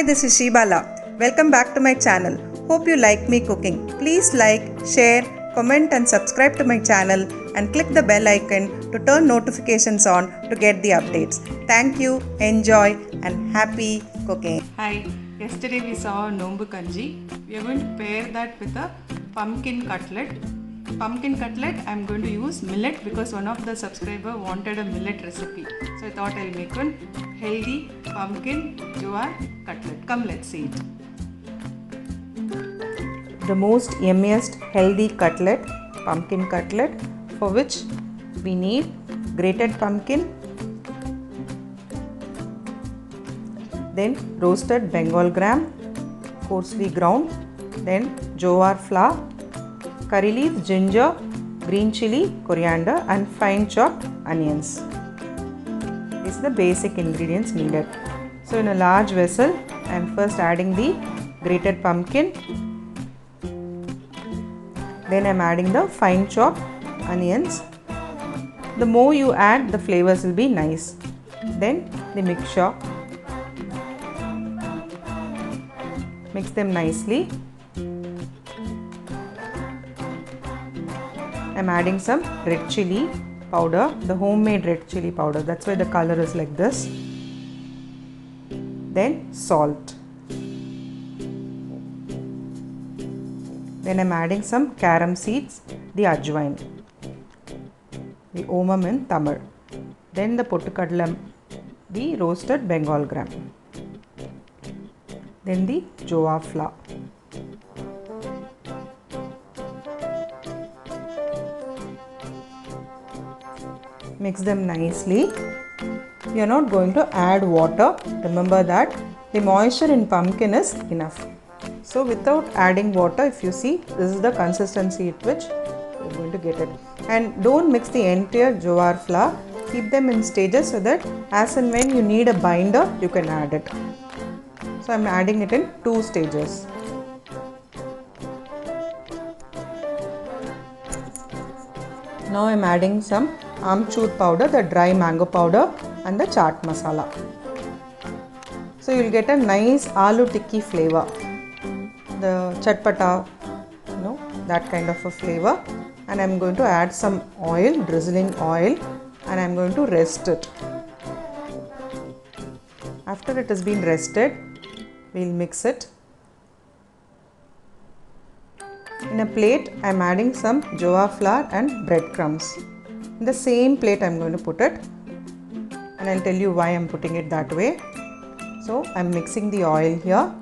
Hi, this is Shibala. Welcome back to my channel. Hope you like me cooking. Please like, share, comment and subscribe to my channel and click the bell icon to turn notifications on to get the updates. Thank you, enjoy and happy cooking. Hi, yesterday we saw Nombu Kanji. We are going to pair that with a pumpkin cutlet. Pumpkin cutlet, I am going to use millet because one of the subscriber wanted a millet recipe. So I thought I'll make one healthy pumpkin jowar cutlet. Come, let's see it. The most yummiest healthy cutlet, pumpkin cutlet, for which we need grated pumpkin, then roasted Bengal Gram, coarsely ground, then jowar flour, curry leaves, ginger, green chilli, coriander and fine chopped onions. These are the basic ingredients needed. So in a large vessel, I am first adding the grated pumpkin. Then I am adding the fine chopped onions. The more you add, the flavors will be nice. Then the mixture. Mix them nicely. I am adding some red chilli powder, the homemade red chilli powder. That's why the color is like this. Then salt. Then I am adding some carom seeds, the ajwain, the omam in Tamil. Then the pottukadlam, the roasted Bengal Gram. Then the jowar flour. Mix them nicely. You are not going to add water. Remember that the moisture in pumpkin is enough. So without adding water, if you see, this is the consistency at which you are going to get it. And don't mix the entire jowar flour. Keep them in stages so that as and when you need a binder, you can add it. So I am adding it in 2 stages. Now I am adding some Aamchur powder, the dry mango powder and the chaat masala. So you will get a nice aloo tikki flavor. The chatpata, that kind of a flavor. And I am going to add some oil, drizzling oil, and I am going to rest it. After it has been rested, we will mix it. In a plate, I am adding some jowar flour and breadcrumbs. In the same plate, I am going to put it, and I will tell you why I am putting it that way. So, I am mixing the oil here.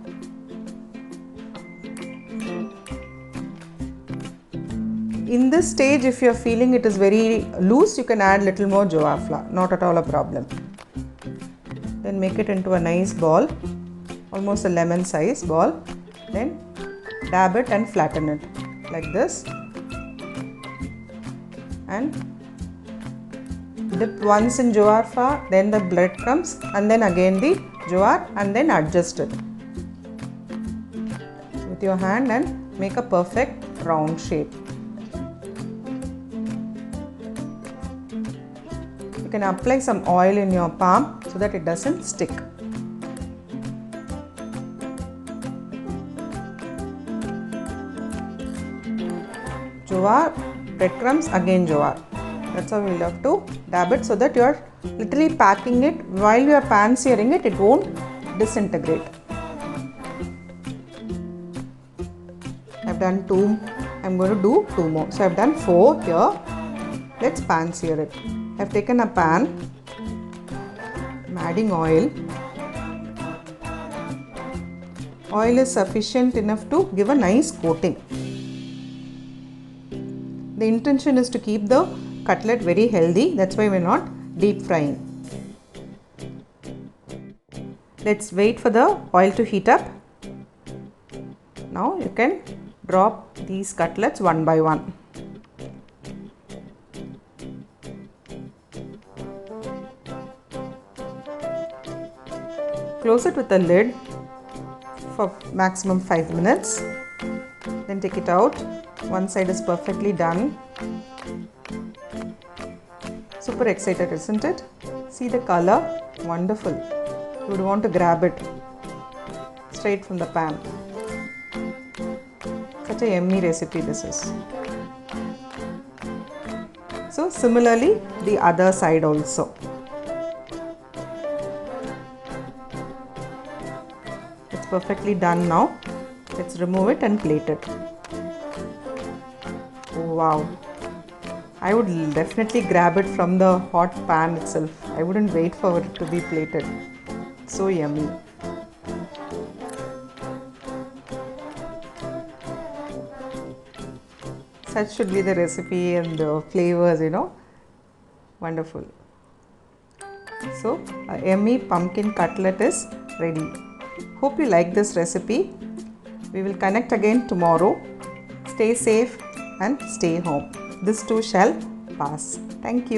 In this stage, if you are feeling it is very loose, you can add little more jowar flour, not at all a problem. Then make it into a nice ball, almost a lemon size ball. Then dab it and flatten it like this. And dip once in jowar flour, then the breadcrumbs, and then again the jowar, and then adjust it with your hand and make a perfect round shape. You can apply some oil in your palm so that it doesn't stick. Jowar, breadcrumbs, again jowar. That's how we'll have to dab it so that you are literally packing it. While you are pan searing it, it won't disintegrate. I've done 2. I'm going to do 2 more. So I've done 4 here. Let's pan sear it. I've taken a pan. I'm adding oil. Oil is sufficient enough to give a nice coating. The intention is to keep the cutlet very healthy. That's why we're not deep frying. Let's wait for the oil to heat up. Now you can drop these cutlets one by one. Close it with a lid for maximum 5 minutes. Then take it out. One side is perfectly done. Super excited, isn't it? See the color? Wonderful. You would want to grab it. straight from the pan. Such a yummy recipe this is. So similarly the other side also. It's perfectly done now. Let's remove it and plate it. Wow. I would definitely grab it from the hot pan itself. I wouldn't wait for it to be plated. So yummy. Such should be the recipe and the flavors, Wonderful. So, a yummy pumpkin cutlet is ready. Hope you like this recipe. We will connect again tomorrow. Stay safe and stay home. This too shall pass. Thank you.